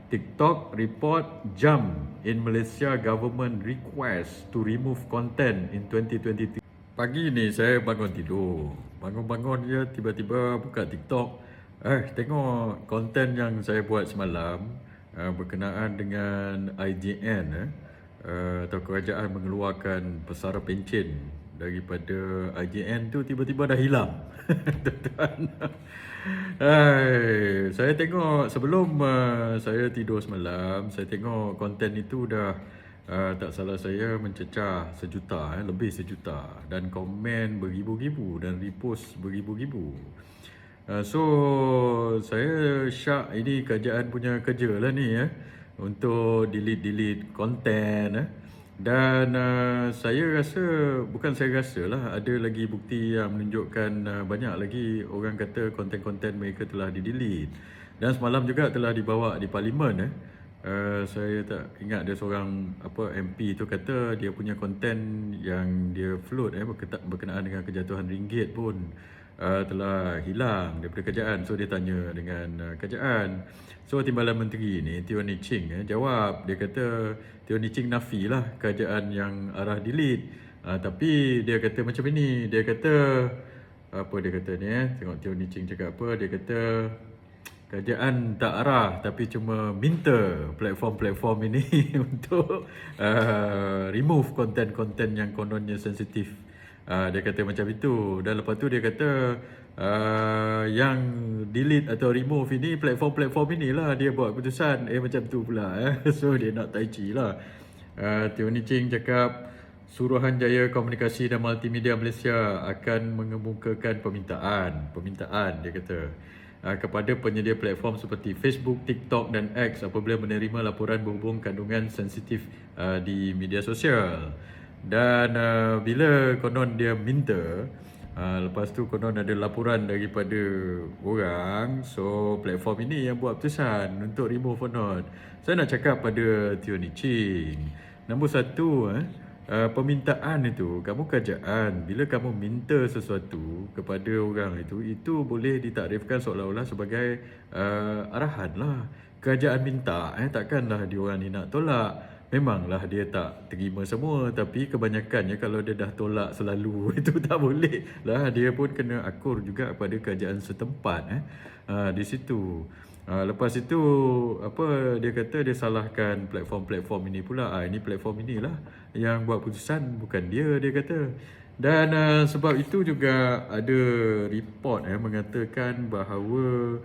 TikTok report jump in Malaysia government request to remove content in 2023. Pagi ni saya bangun tidur. Bangun-bangun je tiba-tiba buka TikTok. Tengok konten yang saya buat semalam berkenaan dengan IJN atau kerajaan mengeluarkan pesara pencen daripada IJN tu tiba-tiba dah hilang. Tuan-tuan. Saya tengok sebelum saya tidur semalam, saya tengok konten itu dah tak salah saya mencecah sejuta, lebih sejuta, dan komen beribu-ribu dan repost beribu-ribu. So saya syak ini kerajaan punya kerja lah ni untuk delete konten dan saya rasa, bukan saya rasa lah, ada lagi bukti yang menunjukkan banyak lagi orang kata konten-konten mereka telah di-delete. Dan semalam juga telah dibawa di parlimen. Saya tak ingat ada seorang MP tu kata dia punya konten yang dia float berkenaan dengan kejatuhan ringgit pun telah hilang daripada kerajaan. So dia tanya dengan kerajaan. So Timbalan Menteri ni Teo Nii Ching jawab, dia kata Teo Nii Ching nafi lah kerajaan yang arah delete. Tapi dia kata macam ini, dia kata apa dia kata ni tengok Teo Nii Ching cakap apa, dia kata kerajaan tak arah tapi cuma minta platform-platform ini untuk remove konten-konten yang kononnya sensitif. Dia kata macam itu. Dan lepas tu dia kata yang delete atau remove ini platform-platform inilah dia buat keputusan. Macam tu pula So dia nak tai chi lah. Teo Nii Ching cakap Suruhanjaya Komunikasi dan Multimedia Malaysia akan mengemukakan permintaan dia kata kepada penyedia platform seperti Facebook, TikTok dan X apabila menerima laporan berhubung kandungan sensitif di media sosial. Dan bila konon dia minta, lepas tu konon ada laporan daripada orang, so platform ini yang buat keputusan untuk remove or not. Saya nak cakap pada Teo Nii Ching, nombor satu, permintaan itu, kamu kerajaan, bila kamu minta sesuatu kepada orang itu boleh ditakrifkan seolah-olah sebagai arahan lah. Kerajaan minta, takkanlah diorang ni nak tolak. Memanglah dia tak terima semua, tapi kebanyakannya kalau dia dah tolak selalu itu tak boleh lah, dia pun kena akur juga pada kerajaan setempat di situ. Lepas itu dia kata dia salahkan platform-platform ini pula. Ini platform inilah yang buat putusan, bukan dia kata. Dan sebab itu juga ada report mengatakan bahawa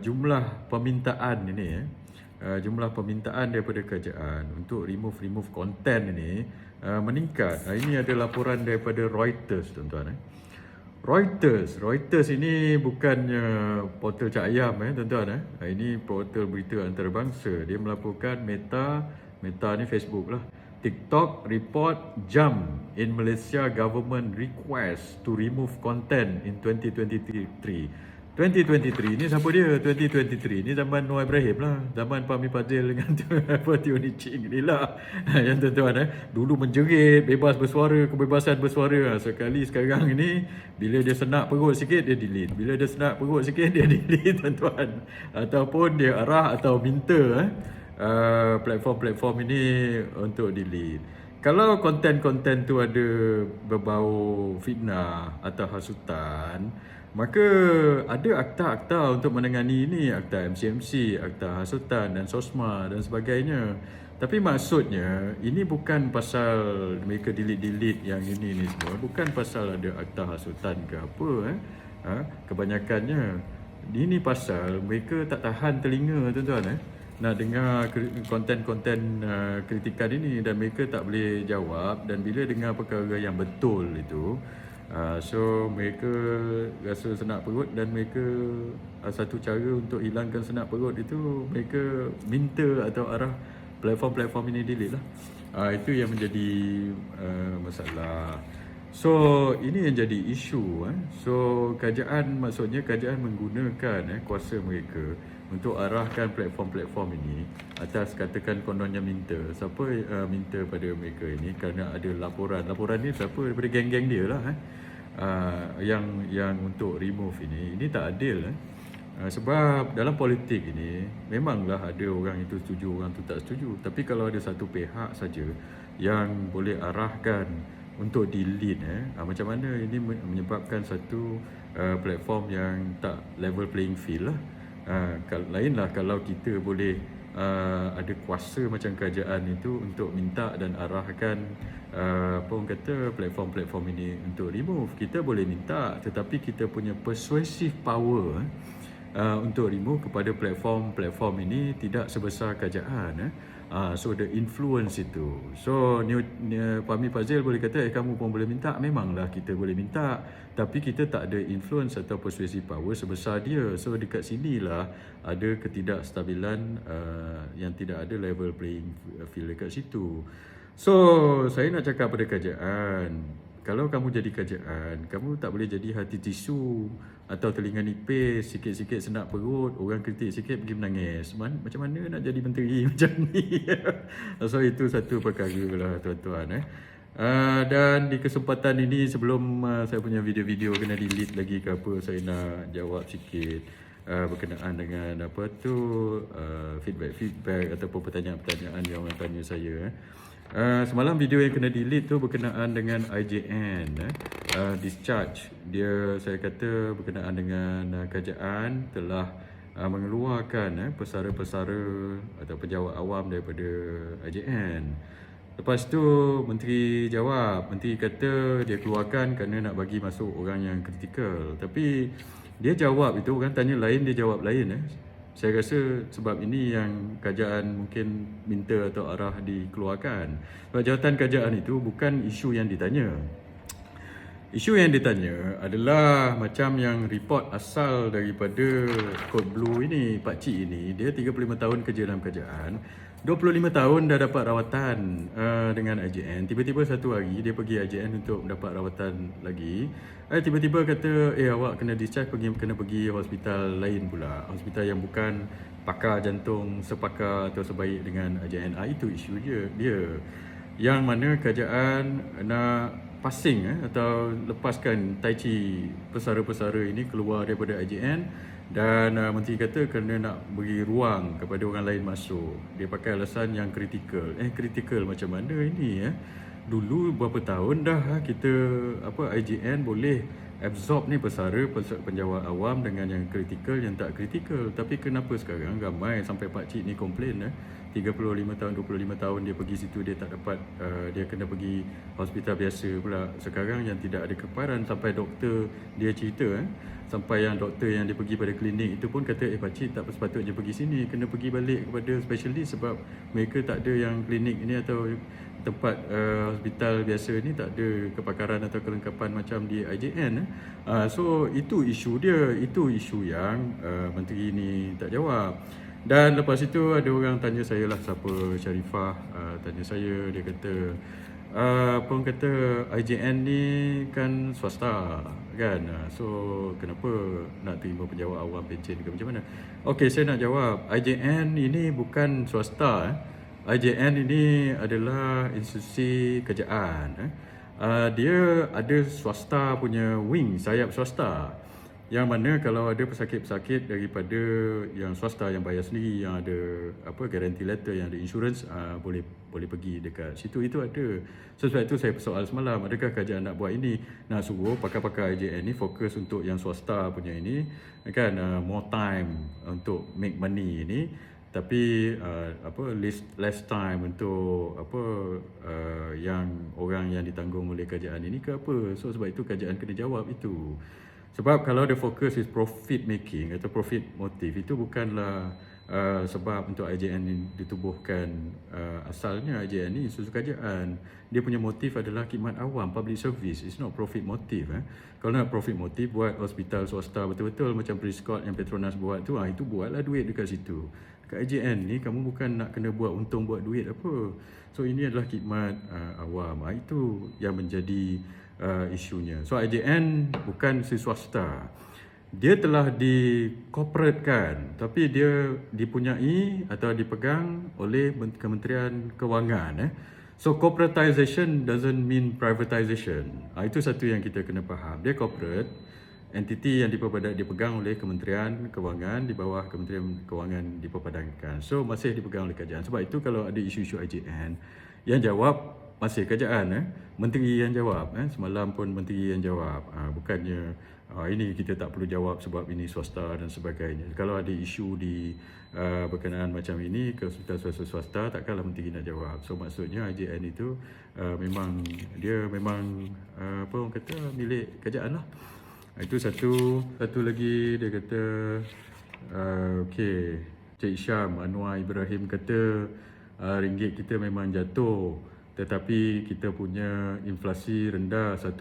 jumlah permintaan ini jumlah permintaan daripada kerajaan untuk remove konten ini meningkat. Ini ada laporan daripada Reuters, tuan-tuan. Reuters ini bukannya portal Cak Ayam tuan-tuan. Ini portal berita antarabangsa. Dia melaporkan Meta ni Facebook lah. TikTok report jump in Malaysia government request to remove content in 2023. 2023 ni siapa dia? 2023 ni zaman Noor Ibrahim lah, zaman Fahmi Fadzil dengan Teo Nii Ching ni lah. Yang tuan-tuan dulu menjerit bebas bersuara, kebebasan bersuara. Sekali sekarang ini bila dia senak perut sikit dia delete, bila dia senak perut sikit dia delete tuan-tuan. Ataupun dia arah atau minta platform-platform ini untuk delete. Kalau konten-konten tu ada berbau fitnah atau hasutan, maka ada akta-akta untuk menangani ini, akta MCMC, akta hasutan dan SOSMA dan sebagainya. Tapi maksudnya ini bukan pasal mereka delete yang ini semua, bukan pasal ada akta hasutan ke apa kebanyakannya. Ini pasal mereka tak tahan telinga tuan-tuan nak dengar konten-konten kritikan ini dan mereka tak boleh jawab. Dan bila dengar perkara yang betul itu, so mereka rasa senak perut dan mereka satu cara untuk hilangkan senak perut itu mereka minta atau arah platform-platform ini delete lah. Itu yang menjadi masalah. So ini yang jadi isu. So maksudnya kerajaan menggunakan kuasa mereka untuk arahkan platform-platform ini atas katakan kononnya minta. Siapa minta pada mereka ini kerana ada laporan. Laporan ni siapa? Daripada geng-geng dia lah yang untuk remove ini. Ini tak adil Sebab dalam politik ini memanglah ada orang itu setuju, orang tu tak setuju. Tapi kalau ada satu pihak saja yang boleh arahkan untuk di-lead, macam mana ini menyebabkan satu platform yang tak level playing field lah. Lainlah kalau kita boleh ada kuasa macam kerajaan itu untuk minta dan arahkan apa orang kata platform-platform ini untuk remove. Kita boleh minta, tetapi kita punya persuasive power untuk remove kepada platform-platform ini tidak sebesar kerajaan. So the influence itu. So Fahmi Fadzil boleh kata kamu pun boleh minta. Memanglah kita boleh minta, tapi kita tak ada influence atau persuasive power sebesar dia. So dekat sinilah ada ketidakstabilan yang tidak ada level playing field dekat situ. So saya nak cakap pada kerajaan, kalau kamu jadi kerajaan, kamu tak boleh jadi hati tisu atau telinga nipis, sikit-sikit senak perut, orang kritik sikit pergi menangis. Macam mana nak jadi menteri macam ni? So itu satu perkara lah tuan-tuan. Dan di kesempatan ini, sebelum saya punya video-video kena delete lagi ke apa, saya nak jawab sikit berkenaan dengan apa tu feedback ataupun pertanyaan-pertanyaan yang orang tanya saya. Semalam video yang kena delete tu berkenaan dengan IJN discharge. Saya kata berkenaan dengan kerajaan telah mengeluarkan pesara-pesara atau pejabat awam daripada IJN. Lepas tu menteri jawab, menteri kata dia keluarkan kerana nak bagi masuk orang yang kritikal. Tapi dia jawab itu, orang tanya lain, dia jawab lain. Saya rasa sebab ini yang kerajaan mungkin minta atau arah dikeluarkan. Sebab jawatan kerajaan itu bukan isu yang ditanya. Isu yang ditanya adalah macam yang report asal daripada Code Blue ini, Pak Cik ini, dia 35 tahun kerja dalam kerajaan. 25 tahun dah dapat rawatan dengan IJN. Tiba-tiba satu hari dia pergi IJN untuk mendapat rawatan lagi. Tiba-tiba kata, awak kena discharge, kena pergi hospital lain pula. Hospital yang bukan pakar jantung sepakar atau sebaik dengan IJN. Itu isu dia. Yang mana kerajaan nak passing atau lepaskan Tai Chi pesara-pesara ini keluar daripada IJN. Dan menteri kata kerana nak beri ruang kepada orang lain masuk. Dia pakai alasan yang kritikal. Kritikal macam mana ini? Dulu berapa tahun dah kita IJN boleh absorb ni pesara penjawat awam dengan yang kritikal, yang tak kritikal. Tapi kenapa sekarang ramai sampai Pak Cik ni komplain 35 tahun, 25 tahun dia pergi situ, dia tak dapat, dia kena pergi hospital biasa pula. Sekarang yang tidak ada keparan, sampai doktor dia cerita sampai yang doktor yang dia pergi pada klinik itu pun kata, Pak Cik tak sepatutnya pergi sini, kena pergi balik kepada specialist sebab mereka tak ada yang klinik ini atau tempat hospital biasa ni tak ada kepakaran atau kelengkapan macam di IJN. So itu isu dia, itu isu yang menteri ni tak jawab. Dan lepas itu ada orang tanya saya lah, siapa Sharifah tanya saya, dia kata pun kata IJN ni kan swasta kan, so kenapa nak terima penjawat awam pencen ke macam mana? Okey, saya nak jawab, IJN ini bukan swasta. IJN ini adalah institusi kerajaan. Dia ada swasta punya wing, sayap swasta. Yang mana kalau ada pesakit-pesakit daripada yang swasta yang bayar sendiri, yang ada guarantee letter, yang ada insurans, boleh pergi dekat situ, itu ada. So sebab itu saya persoal semalam, adakah kerajaan nak buat ini, nak suruh pakar-pakar IJN ni fokus untuk yang swasta punya ini kan, more time untuk make money ini, tapi less time untuk yang orang yang ditanggung oleh kerajaan ini ke apa. So sebab itu kerajaan kena jawab itu. Sebab kalau the focus is profit making atau profit motive, itu bukanlah sebab untuk IJN ini ditubuhkan. Asalnya IJN ini institusi kerajaan, dia punya motif adalah khidmat awam, public service. It's not profit motive. Kalau nak profit motive, buat hospital swasta betul-betul macam Prescott yang Petronas buat tu, itu buatlah duit dekat situ. Kat IJN ni kamu bukan nak kena buat untung, buat duit apa. So ini adalah khidmat awam. Itu yang menjadi isunya. So IJN bukan si swasta. Dia telah dikorporatkan, tapi dia dipunyai atau dipegang oleh Kementerian Kewangan. So corporatization doesn't mean privatization. Itu satu yang kita kena faham. Dia corporate, entiti yang dipegang oleh Kementerian Kewangan, di bawah Kementerian Kewangan diperpadankan. So masih dipegang oleh kerajaan. Sebab itu kalau ada isu-isu IJN, yang jawab masih kerajaan. Menteri yang jawab. Semalam pun menteri yang jawab. Bukannya ini kita tak perlu jawab sebab ini swasta dan sebagainya. Kalau ada isu di berkenaan macam ini ke hospital swasta, takkanlah menteri nak jawab. So maksudnya IJN itu memang apa orang kata, milik kerajaan lah. Itu satu lagi dia kata okey, Cik Syam Anwar Ibrahim kata ringgit kita memang jatuh, tetapi kita punya inflasi rendah 1.5%.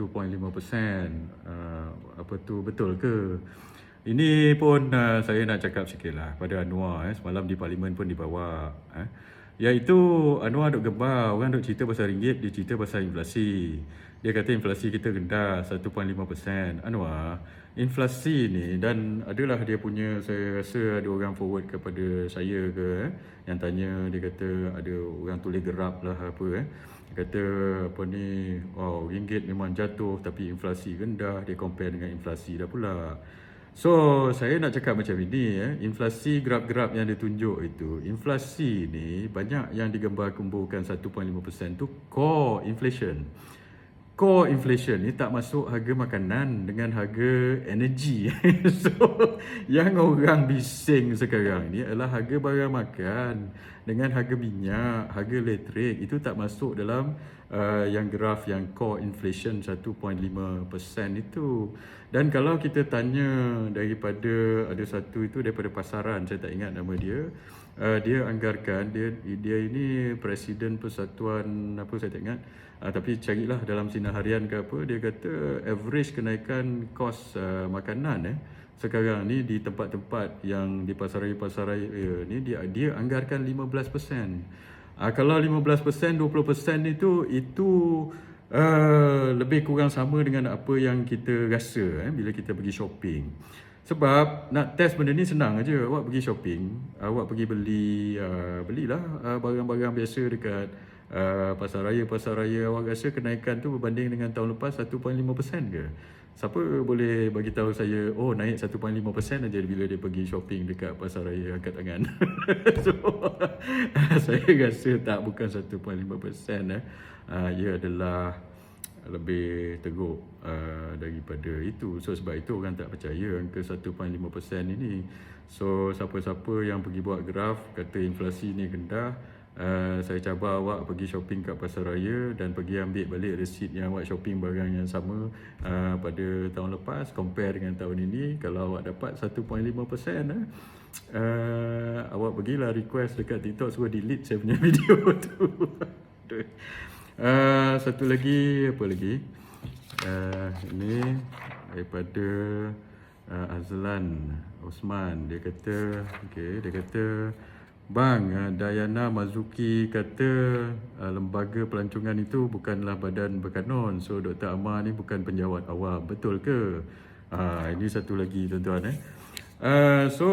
Apa tu, betul ke? Ini pun saya nak cakap sikit lah pada Anwar. Semalam di parlimen pun dibawa. Iaitu Anwar duk gembar, orang duk cerita pasal ringgit, dia cerita pasal inflasi. Dia kata inflasi kita rendah 1.5%. Anwar, inflasi ni, dan adalah dia punya, saya rasa ada orang forward kepada saya ke yang tanya, dia kata ada orang tulis gerap lah apa dia kata apa ni, oh ringgit memang jatuh tapi inflasi rendah, dia compare dengan inflasi dah pula. So saya nak cakap macam ini, inflasi graf-graf yang ditunjuk itu, inflasi ni banyak yang digambar-gemburkan 1.5% tu core inflation. Core inflation ni tak masuk harga makanan dengan harga energi. So yang orang bising sekarang ni adalah harga barang makan dengan harga minyak, harga elektrik. Itu tak masuk dalam yang graf yang core inflation 1.5% itu. Dan kalau kita tanya daripada, ada satu itu daripada pasaran, saya tak ingat nama dia. Dia anggarkan, dia ini Presiden Persatuan apa saya tak ingat, tapi carilah dalam sinar harian ke apa, dia kata average kenaikan kos makanan sekarang ni di tempat-tempat yang di pasaraya ni dia anggarkan 15%. Kalau 15%, 20% itu lebih kurang sama dengan apa yang kita rasa bila kita pergi shopping. Sebab nak test benda ni senang aja. Awak pergi shopping, awak pergi belilah barang-barang biasa dekat pasaraya. Awak rasa kenaikan tu berbanding dengan tahun lepas 1.5% ke? Siapa boleh bagi tahu saya, oh naik 1.5% aja bila dia pergi shopping dekat pasaraya, angkat tangan. So saya rasa tak, bukan 1.5%. Ia adalah lebih teruk daripada itu. So sebab itu orang tak percaya angka 1.5% ini. So siapa-siapa yang pergi buat graf kata inflasi ni rendah, saya cabar awak pergi shopping kat pasaraya dan pergi ambil balik resit yang awak shopping barang yang sama pada tahun lepas, compare dengan tahun ini. Kalau awak dapat 1.5%, awak pergilah request dekat TikTok suruh delete saya punya video tu. Satu lagi, apa lagi? Ini daripada Azlan Osman. Dia kata, dia kata, Bang, Dayana Mazuki kata lembaga pelancongan itu bukanlah badan berkanon. So Dr. Amar ni bukan penjawat awam. Betul ke? Ini satu lagi tuan-tuan. So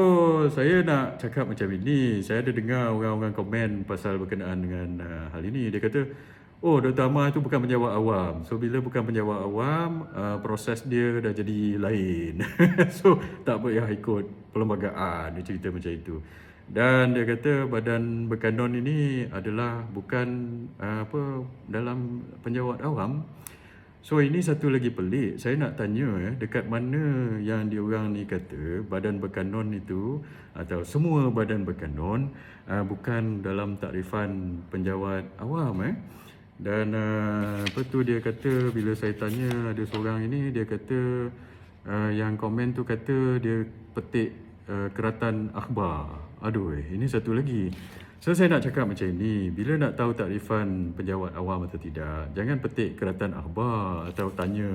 saya nak cakap macam ini. Saya ada dengar orang-orang komen pasal berkenaan dengan hal ini. Dia kata, oh Dr. Amar itu bukan penjawat awam. So bila bukan penjawat awam, proses dia dah jadi lain. So tak payah ikut perlembagaan. Dia cerita macam itu. Dan dia kata badan berkanon ini adalah bukan dalam penjawat awam. So ini satu lagi pelik. Saya nak tanya dekat mana yang diorang ni kata badan berkanon itu atau semua badan berkanon bukan dalam takrifan penjawat awam. Dan apa tu dia kata, bila saya tanya ada seorang ini, dia kata yang komen tu kata dia petik keratan akhbar. Aduh, ini satu lagi. So saya nak cakap macam ini, bila nak tahu takrifan penjawat awam atau tidak, jangan petik keratan akhbar atau tanya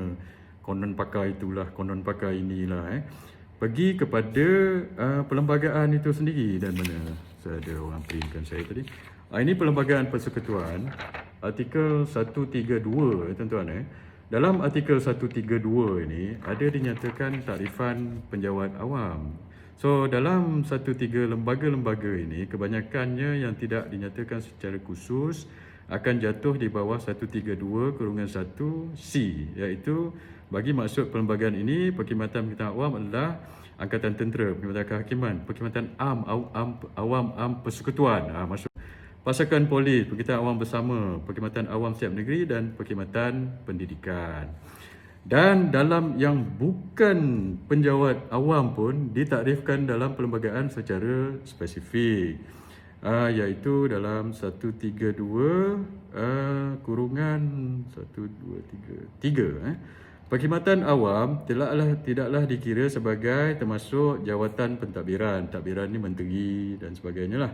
konon pakar itulah, konon pakar inilah. Pergi kepada perlembagaan itu sendiri. Dan mana? Saya ada orang printkan saya tadi. Ini Perlembagaan Persekutuan, artikel 132 tuan-tuan. Dalam artikel 132 ini ada dinyatakan takrifan penjawat awam. So dalam 13 lembaga-lembaga ini, kebanyakannya yang tidak dinyatakan secara khusus akan jatuh di bawah 132/1 C, iaitu bagi maksud perlembagaan ini, Perkhidmatan Pengetahuan Awam adalah Angkatan Tentera, Perkhidmatan Kehakiman, Perkhidmatan Awam Persekutuan, maksud Pasukan Polis, Perkhidmatan Awam Bersama, Perkhidmatan Awam Setiap Negeri dan Perkhidmatan Pendidikan. Dan dalam yang bukan penjawat awam pun ditakdirkan dalam perlembagaan secara spesifik, iaitu dalam 132 kurungan 1, 2, 3. Perkhidmatan awam tidaklah dikira sebagai termasuk jawatan pentadbiran. Tadbiran ni menteri dan sebagainya lah.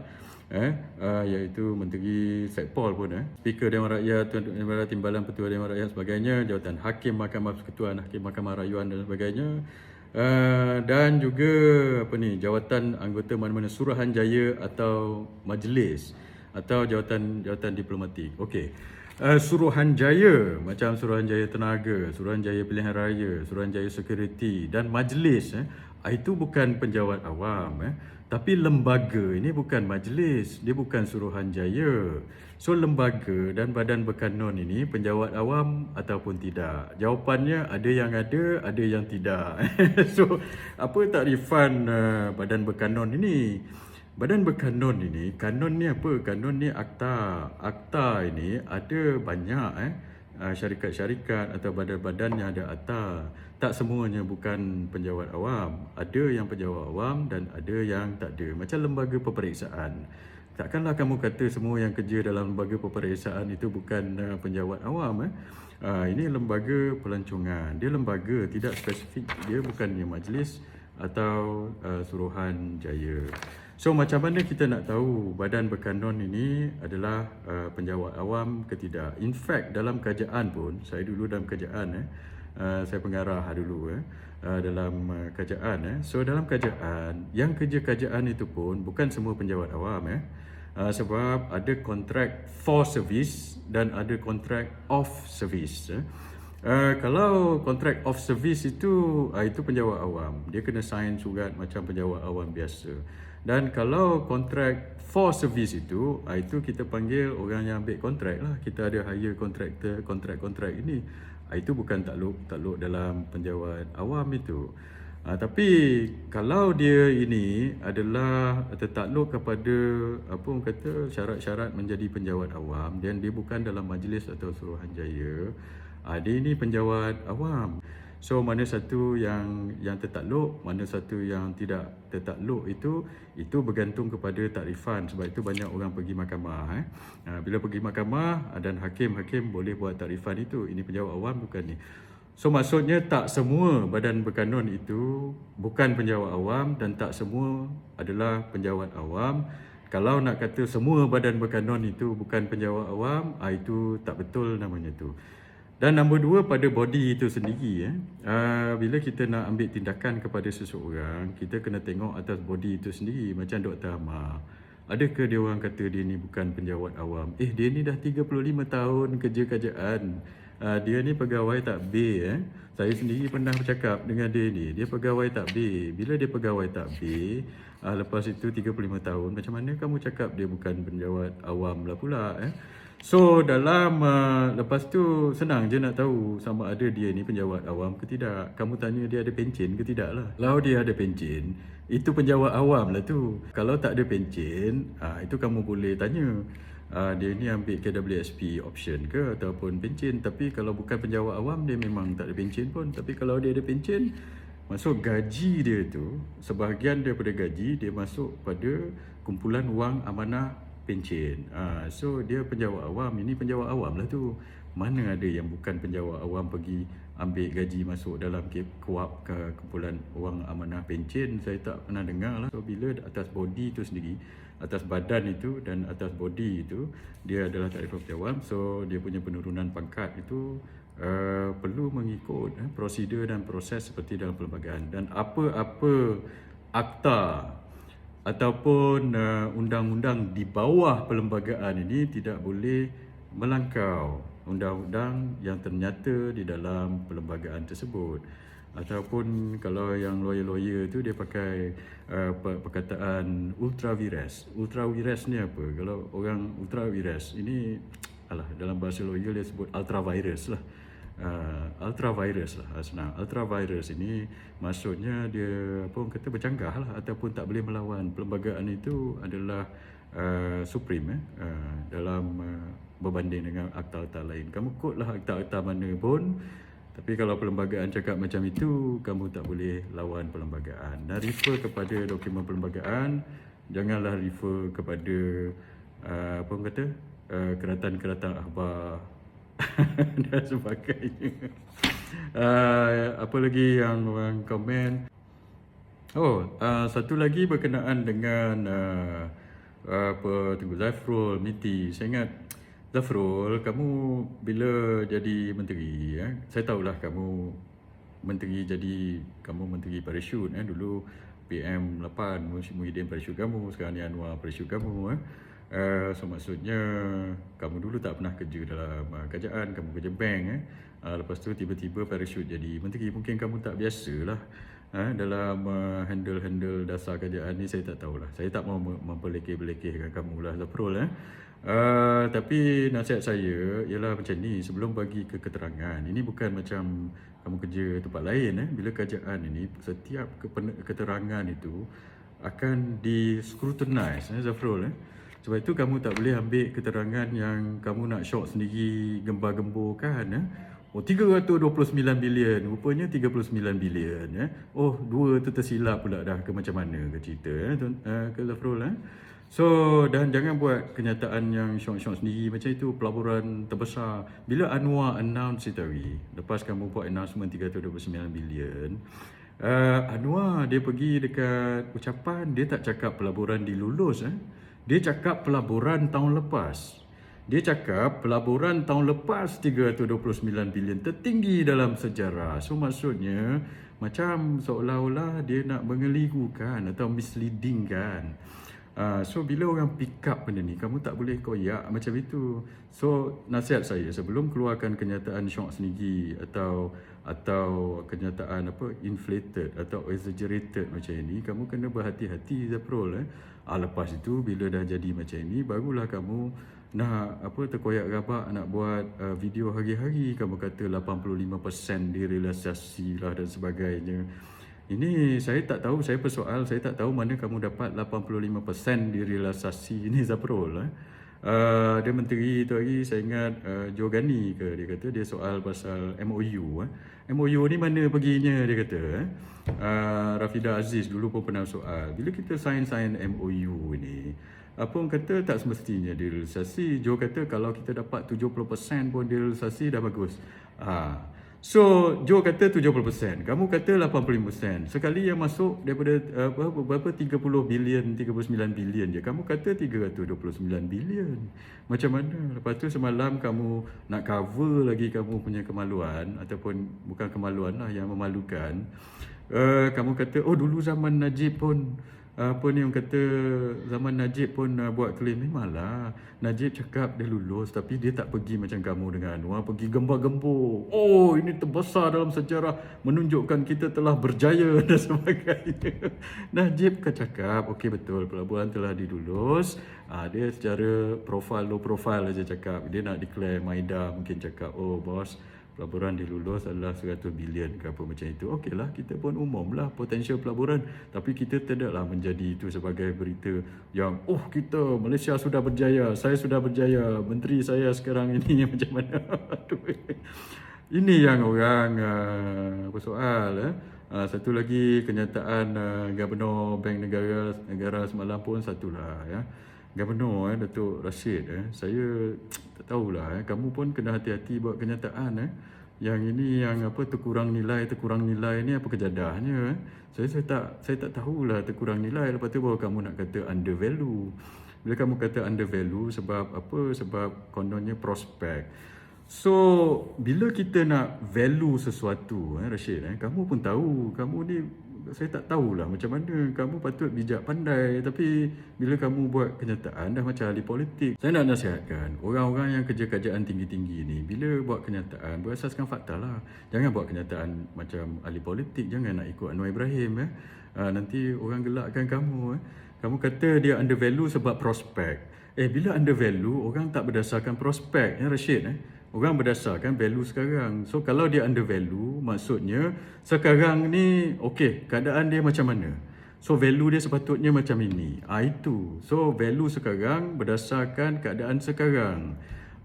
Iaitu Menteri Sekpol pun, Speaker Dewan Rakyat, Tuan Dewan Timbalan Petua Dewan Rakyat sebagainya, jawatan Hakim Mahkamah Persekutuan, Hakim Mahkamah Rayuan dan sebagainya. Dan juga jawatan anggota mana-mana Suruhanjaya atau majlis atau jawatan diplomatik. Okey. Suruhanjaya macam Suruhanjaya Tenaga, Suruhanjaya Pilihan Raya, Suruhanjaya Security dan majlis, itu bukan penjawat awam, tapi lembaga ini bukan majlis, dia bukan Suruhanjaya. So lembaga dan badan berkanun ini penjawat awam ataupun tidak? Jawapannya ada yang tidak. So apa takrifan badan berkanun ini? Badan berkanun ini, kanun ni apa? Kanun ni akta. Akta ini ada banyak syarikat-syarikat atau badan-badan yang ada akta. Tak semuanya bukan penjawat awam. Ada yang penjawat awam dan ada yang tak ada. Macam lembaga peperiksaan. Takkanlah kamu kata semua yang kerja dalam lembaga peperiksaan itu bukan penjawat awam. Ini lembaga pelancongan. Dia lembaga, tidak spesifik. Dia bukannya majlis atau Suruhanjaya. So macam mana kita nak tahu badan berkanun ini adalah penjawat awam ke tidak? In fact dalam kerajaan pun, saya dulu dalam kerajaan, saya pengarah dulu dalam kerajaan. So dalam kerajaan, yang kerja kerajaan itu pun bukan semua penjawat awam, sebab ada kontrak for service dan ada kontrak of service. Kalau kontrak of service itu penjawat awam, dia kena sign surat macam penjawat awam biasa. Dan kalau kontrak for service itu kita panggil orang yang ambil kontrak lah. Kita ada hire kontraktor, kontrak ini. Itu bukan takluk dalam penjawat awam itu. Tapi kalau dia ini adalah tertakluk kepada syarat-syarat menjadi penjawat awam dan dia bukan dalam majlis atau Suruhanjaya, dia ini penjawat awam. So mana satu yang tertakluk, mana satu yang tidak tertakluk itu bergantung kepada takrifan. Sebab itu banyak orang pergi mahkamah. Bila pergi mahkamah dan hakim boleh buat takrifan itu. Ini penjawat awam bukan ni. So maksudnya tak semua badan berkanun itu bukan penjawat awam dan tak semua adalah penjawat awam. Kalau nak kata semua badan berkanun itu bukan penjawat awam, itu tak betul namanya tu. Dan nombor dua, pada body itu sendiri. Bila kita nak ambil tindakan kepada seseorang, kita kena tengok atas body itu sendiri. Macam Dr. Amar, adakah dia orang kata dia ni bukan penjawat awam? Dia ni dah 35 tahun kerja kerajaan. Dia ni pegawai takbir. Saya sendiri pernah bercakap dengan dia ni. Dia pegawai takbir. Bila dia pegawai takbir, lepas itu 35 tahun, macam mana kamu cakap dia bukan penjawat awam lah pula? So dalam lepas tu senang je nak tahu sama ada dia ni penjawat awam ke tidak. Kamu tanya dia ada pencen ke tidak lah. Kalau dia ada pencen, itu penjawat awam lah tu. Kalau tak ada pencen, itu kamu boleh tanya, dia ni ambil KWSP option ke ataupun pencen. Tapi kalau bukan penjawat awam, dia memang tak ada pencen pun. Tapi kalau dia ada pencen, masuk gaji dia tu, sebahagian daripada gaji dia masuk pada kumpulan wang amanah pencen. So dia penjawat awam. Ini penjawat awam lah tu. Mana ada yang bukan penjawat awam pergi ambil gaji masuk dalam KUAP ke kumpulan wang amanah pencen? Saya tak pernah dengar lah. So bila atas body itu sendiri, atas badan itu dan atas body itu, dia adalah takrifan penjawat awam. So dia punya penurunan pangkat itu perlu mengikut prosedur dan proses seperti dalam perlembagaan. Dan apa-apa akta ataupun undang-undang di bawah perlembagaan ini tidak boleh melangkau undang-undang yang ternyata di dalam perlembagaan tersebut. Ataupun kalau yang lawyer-lawyer tu dia pakai perkataan ultra vires. Ultra vires ni apa? Kalau orang ultra vires ini dalam bahasa lawyer dia sebut ultra virus lah. Ultra virus lah, senang. Ultra virus ini maksudnya dia apa orang kata bercanggah lah ataupun tak boleh melawan. Perlembagaan itu adalah supreme dalam berbanding dengan akta-akta lain. Kamu kod lah akta-akta mana pun, tapi kalau perlembagaan cakap macam itu, kamu tak boleh lawan perlembagaan. Dan refer kepada dokumen perlembagaan, janganlah refer kepada apa orang kata keratan-keratan akhbar dan sebagainya. Apa lagi yang orang komen? Satu lagi berkenaan dengan Zafrul Miti. Saya ingat Zafrul, kamu bila jadi menteri, saya tahulah kamu menteri parachute dulu PM8 Muhyiddin parachute kamu, sekarang ni Anwar parachute kamu. So maksudnya kamu dulu tak pernah kerja dalam kerajaan, kamu kerja bank. Lepas tu tiba-tiba parachute jadi menteri. Mungkin kamu tak biasalah dalam handle dasar kerajaan ni. Saya tak tahulah. Saya tak mau memperlekeh-belekehkan kamu lah Zafrul. Tapi nasihat saya ialah macam ni, sebelum bagi keterangan, ini bukan macam kamu kerja tempat lain. Bila kerajaan ini, setiap keterangan itu akan di-scrutinize Zafrul. Sebab itu kamu tak boleh ambil keterangan yang kamu nak shock sendiri, gembar-gemburkan. 329 bilion, rupanya 39 bilion. Dua tu tersilap pula dah ke macam mana ke cerita ke Zafrul. So, dan jangan buat kenyataan yang syok-syok sendiri macam itu, pelaburan terbesar. Bila Anwar announce itu hari, lepas kamu buat announcement 329 bilion, Anwar dia pergi dekat ucapan, dia tak cakap pelaburan dilulus. Dia cakap pelaburan tahun lepas. Dia cakap pelaburan tahun lepas 329 bilion tertinggi dalam sejarah. So maksudnya macam seolah-olah dia nak mengelirukan atau misleading kan. So bila orang pick up benda ni, kamu tak boleh koyak macam itu. So nasihat saya, sebelum keluarkan kenyataan syok sendiri atau kenyataan inflated atau exaggerated macam ini, kamu kena berhati-hati Zafrul. Lepas itu bila dah jadi macam ini, barulah kamu nak terkoyak rabak nak buat video hari-hari. Kamu kata 85% direalisasi lah dan sebagainya. Ini saya tak tahu, saya persoal, saya tak tahu mana kamu dapat 85% direalisasi ini Zafrul. Dia menteri tu hari, saya ingat Jogani ke, dia kata dia soal pasal MOU. MOU ni mana perginya, dia kata. Rafidah Aziz dulu pun pernah soal, bila kita sign MOU ni, apa orang kata tak semestinya direalisasi. Jo kata kalau kita dapat 70% pun direalisasi dah bagus. So Jo kata 70%, kamu kata 85%. Sekali yang masuk daripada berapa 30 bilion, 39 bilion je, kamu kata 329 bilion. Macam mana? Lepas tu semalam kamu nak cover lagi kamu punya kemaluan, ataupun bukan kemaluan lah, yang memalukan. Kamu kata dulu zaman Najib pun orang kata zaman Najib pun buat claim. Memanglah Najib cakap dia lulus, tapi dia tak pergi macam kamu dengan Anwar, pergi gembar-gembur. Ini terbesar dalam sejarah, menunjukkan kita telah berjaya dan sebagainya. Najib kan cakap okey betul, pelaburan telah dilulus. Dia secara low profile aja cakap. Dia nak declare Maida, mungkin cakap bos, pelaburan dilulus adalah 100 bilion ke apa macam itu. Okeylah, kita pun umumlah potensial pelaburan, tapi kita tidaklah menjadi itu sebagai berita yang kita Malaysia sudah berjaya, saya sudah berjaya, menteri saya sekarang ini macam mana. Ini yang orang bersoal. Satu lagi kenyataan Gubernur Bank Negara semalam pun satulah Gubernur Datuk Rashid. Saya tak tahulah, kamu pun kena hati-hati buat kenyataan. Yang ini yang terkurang nilai ni apa kejadahnya. Saya tak tahulah terkurang nilai. Lepas tu baru kamu nak kata undervalue. Bila kamu kata undervalue sebab apa? Sebab kononnya prospek. So bila kita nak value sesuatu Rashid, kamu pun tahu, kamu ni saya tak tahulah macam mana, kamu patut bijak pandai, tapi bila kamu buat kenyataan dah macam ahli politik. Saya nak nasihatkan orang-orang yang kerja kerajaan tinggi-tinggi ni, bila buat kenyataan berasaskan fakta lah. Jangan buat kenyataan macam ahli politik, jangan nak ikut Anwar Ibrahim. Nanti orang gelakkan kamu. Kamu kata dia undervalue sebab prospek. Bila undervalue, orang tak berdasarkan prospek ya Rashid. Orang berdasarkan value sekarang. So kalau dia undervalue, maksudnya sekarang ni okey, keadaan dia macam mana? So value dia sepatutnya macam ini. Itu. So value sekarang berdasarkan keadaan sekarang.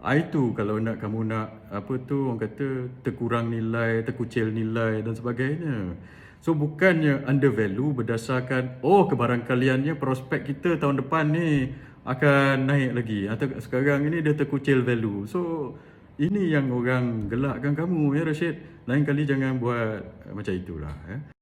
Itu kalau kamu nak apa tu orang kata terkurang nilai, terkucil nilai dan sebagainya. So bukannya undervalue berdasarkan kebarangkaliannya prospek kita tahun depan ni akan naik lagi atau sekarang ini dia terkucil value. So ini yang orang gelakkan kamu ya Rashid. Lain kali jangan buat macam itulah ya.